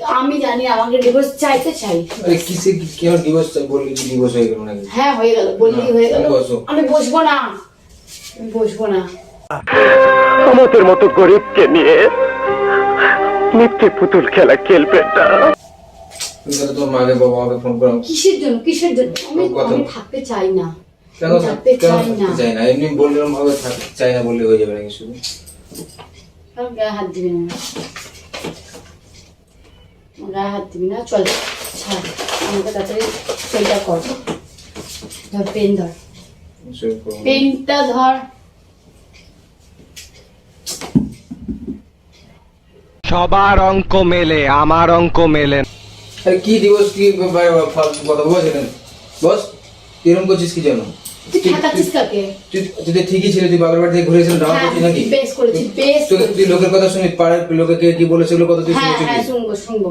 আমি জানি আমাকে ডিভোর্স চাইতে চাই। আরে কিসে কি আর ডিভোর্স চাই বললি কি ডিভোর্স হয়ে গেল নাকি? হ্যাঁ হয়ে গেল, বললেই হয়ে গেল। আমি বসবো না, আমি বসবো না। আমাদের মতো গরিবকে নিয়ে মিথ্যে পুতুল খেলা খেলবেন না। তুমি তো তোমার মাকে বাবাকে ফোন করো। কিসের জন্য কিসের জন্য? আমি থাকতে চাই না। কেন থাকতে চাই না? এমনি বললাম ভাবে থাকতে চাই না বললে হয়ে যাবে নাকি শুধু? আর গায়ে হাত দিবি না, গায়ে হাত দিবি না। চল ছাড়, আমাকে তাড়াতাড়ি সেইটা কর। ধর পেন, ধর পেনটা ধর। সবার অঙ্ক মেলে, আমার অঙ্ক মেলে। আরে কি ডিভোর্স কি কথা বলছিলেন বস? এরকম করছিস কি জন্য? তুই ঠেকাচ্ছিস কাকে? তুই তো ঠিকই ছিল, তুই বাবার বাড়ি থেকে ঘুরে এসে ড্রামা করছিস নাকি? বেশ করেছিস, বেশ। তুই লোকের কথা শুনিস, পাড়ার লোকে কে কি বলেছে ওগুলো কথা তুই হ্যাঁ শুনেছিস? হ্যাঁ শুনবো শুনবো।